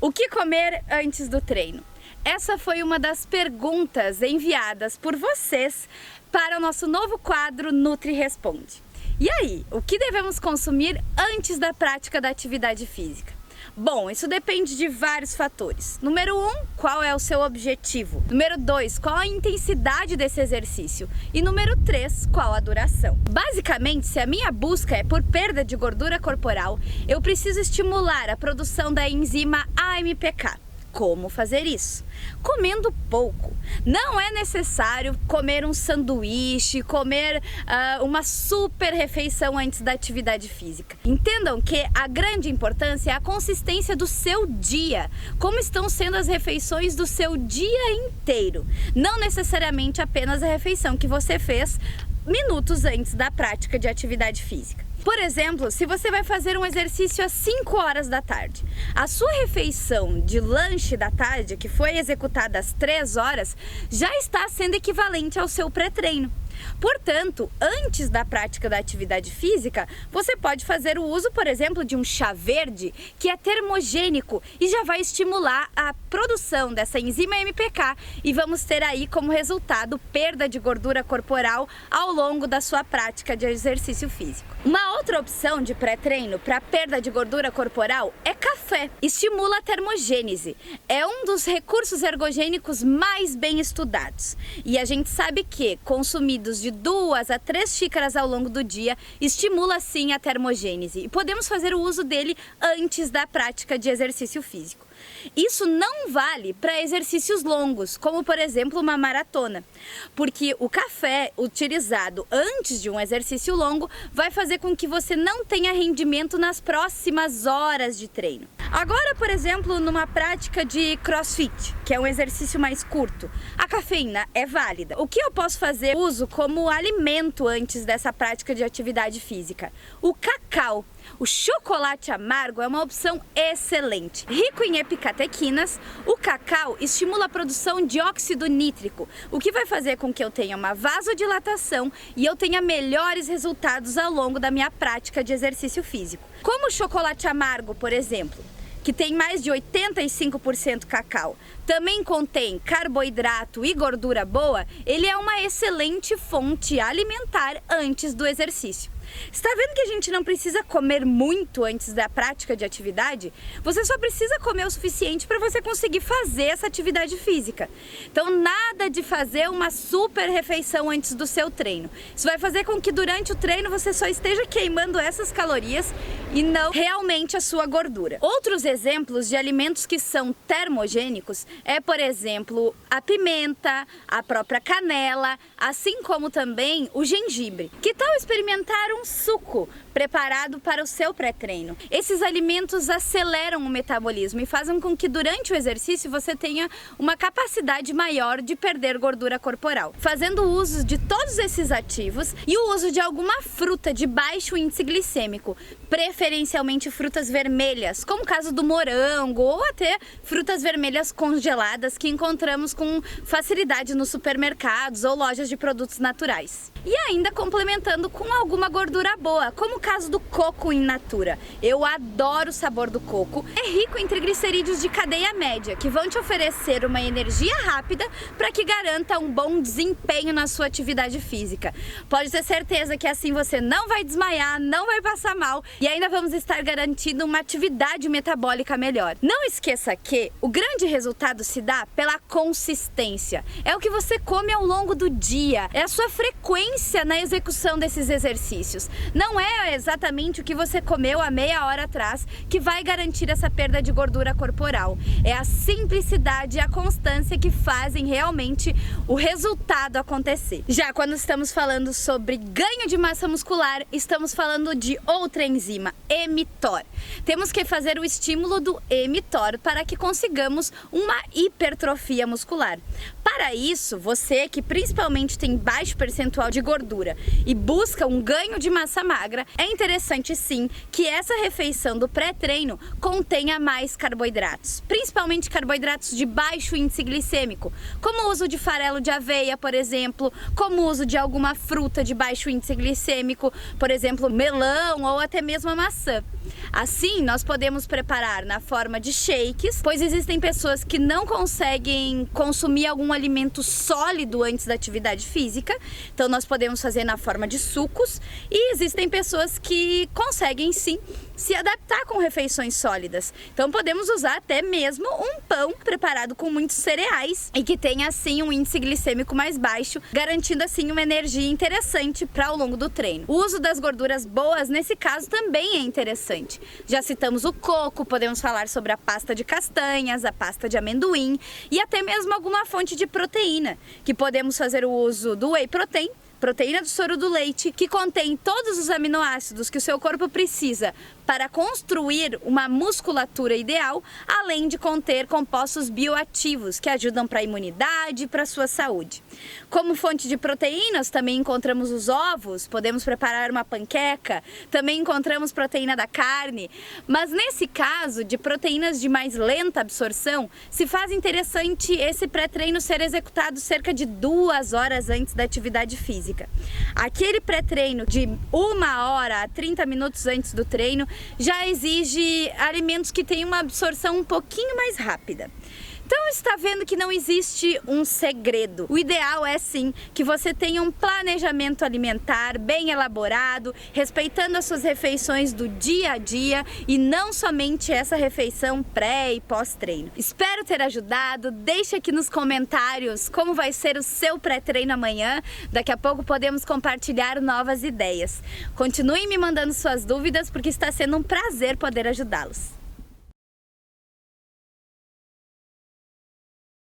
O que comer antes do treino? Essa foi uma das perguntas enviadas por vocês para o nosso novo quadro Nutri Responde. E aí, o que devemos consumir antes da prática da atividade física? Bom, isso depende de vários fatores. Número 1, qual é o seu objetivo? Número 2, qual a intensidade desse exercício? E número 3, qual a duração? Basicamente, se a minha busca é por perda de gordura corporal, eu preciso estimular a produção da enzima AMPK. Como fazer isso? Comendo pouco. Não é necessário comer um sanduíche, comer uma super refeição antes da atividade física. Entendam que a grande importância é a consistência do seu dia. Como estão sendo as refeições do seu dia inteiro. Não necessariamente apenas a refeição que você fez minutos antes da prática de atividade física. Por exemplo, se você vai fazer um exercício às 5 horas da tarde, a sua refeição de lanche da tarde, que foi executada às 3 horas, já está sendo equivalente ao seu pré-treino. Portanto, antes da prática da atividade física, você pode fazer o uso, por exemplo, de um chá verde, que é termogênico e já vai estimular a produção dessa enzima AMPK e vamos ter aí como resultado perda de gordura corporal ao longo da sua prática de exercício físico. Uma outra opção de pré-treino para perda de gordura corporal é café. Estimula a termogênese. É um dos recursos ergogênicos mais bem estudados. E a gente sabe que consumidos de 2 a 3 xícaras ao longo do dia estimula sim a termogênese. E podemos fazer o uso dele antes da prática de exercício físico. Isso não vale para exercícios longos, como por exemplo uma maratona, porque o café utilizado antes de um exercício longo vai fazer com que você não tenha rendimento nas próximas horas de treino. Agora, por exemplo, numa prática de crossfit, que é um exercício mais curto, a cafeína é válida. O que eu posso fazer uso como alimento antes dessa prática de atividade física? O cacau. O chocolate amargo é uma opção excelente. Rico em epicatequinas, o cacau estimula a produção de óxido nítrico, o que vai fazer com que eu tenha uma vasodilatação e eu tenha melhores resultados ao longo da minha prática de exercício físico. Como o chocolate amargo, por exemplo, que tem mais de 85% cacau, também contém carboidrato e gordura boa, ele é uma excelente fonte alimentar antes do exercício. Está vendo que a gente não precisa comer muito antes da prática de atividade? Você só precisa comer o suficiente para você conseguir fazer essa atividade física. Então nada de fazer uma super refeição antes do seu treino. Isso vai fazer com que durante o treino você só esteja queimando essas calorias e não realmente a sua gordura. Outros exemplos de alimentos que são termogênicos é, por exemplo, a pimenta, a própria canela, assim como também o gengibre. Que tal experimentar um suco preparado para o seu pré-treino? Esses alimentos aceleram o metabolismo e fazem com que durante o exercício você tenha uma capacidade maior de perder gordura corporal. Fazendo uso de todos esses ativos e o uso de alguma fruta de baixo índice glicêmico, preferencialmente frutas vermelhas, como o caso do morango ou até frutas vermelhas congeladas que encontramos com facilidade nos supermercados ou lojas de produtos naturais. E ainda complementando com alguma gordura boa, como o caso do coco in natura. Eu adoro o sabor do coco. É rico em triglicerídeos de cadeia média, que vão te oferecer uma energia rápida para que garanta um bom desempenho na sua atividade física. Pode ter certeza que assim você não vai desmaiar, não vai passar mal e ainda vamos estar garantindo uma atividade metabólica melhor. Não esqueça que o grande resultado se dá pela consistência. É o que você come ao longo do dia, é a sua frequência na execução desses exercícios. Não é exatamente o que você comeu há meia hora atrás que vai garantir essa perda de gordura corporal. É a simplicidade e a constância que fazem realmente o resultado acontecer. Já quando estamos falando sobre ganho de massa muscular, estamos falando de outra enzima, mTOR. Temos que fazer o estímulo do mTOR para que consigamos uma hipertrofia muscular. Para isso, você que principalmente tem baixo percentual de gordura e busca um ganho de massa magra, é é interessante sim que essa refeição do pré-treino contenha mais carboidratos, principalmente carboidratos de baixo índice glicêmico, como o uso de farelo de aveia, por exemplo, como o uso de alguma fruta de baixo índice glicêmico, por exemplo, melão ou até mesmo a maçã. Assim, nós podemos preparar na forma de shakes, pois existem pessoas que não conseguem consumir algum alimento sólido antes da atividade física, então nós podemos fazer na forma de sucos, e existem pessoas que conseguem sim se adaptar com refeições sólidas. Então podemos usar até mesmo um pão preparado com muitos cereais e que tenha assim um índice glicêmico mais baixo, garantindo assim uma energia interessante para ao longo do treino. O uso das gorduras boas nesse caso também é interessante. Já citamos o coco, podemos falar sobre a pasta de castanhas, a pasta de amendoim e até mesmo alguma fonte de proteína, que podemos fazer o uso do whey protein, proteína do soro do leite, que contém todos os aminoácidos que o seu corpo precisa para construir uma musculatura ideal, além de conter compostos bioativos que ajudam para a imunidade e para a sua saúde. Como fonte de proteínas, também encontramos os ovos, podemos preparar uma panqueca, também encontramos proteína da carne, mas nesse caso de proteínas de mais lenta absorção, se faz interessante esse pré-treino ser executado cerca de 2 horas antes da atividade física. Aquele pré-treino de 1 hora a 30 minutos antes do treino já exige alimentos que têm uma absorção um pouquinho mais rápida. Então está vendo que não existe um segredo. O ideal é sim que você tenha um planejamento alimentar bem elaborado, respeitando as suas refeições do dia a dia e não somente essa refeição pré e pós-treino. Espero ter ajudado. Deixe aqui nos comentários como vai ser o seu pré-treino amanhã. Daqui a pouco podemos compartilhar novas ideias. Continue me mandando suas dúvidas porque está sendo um prazer poder ajudá-los.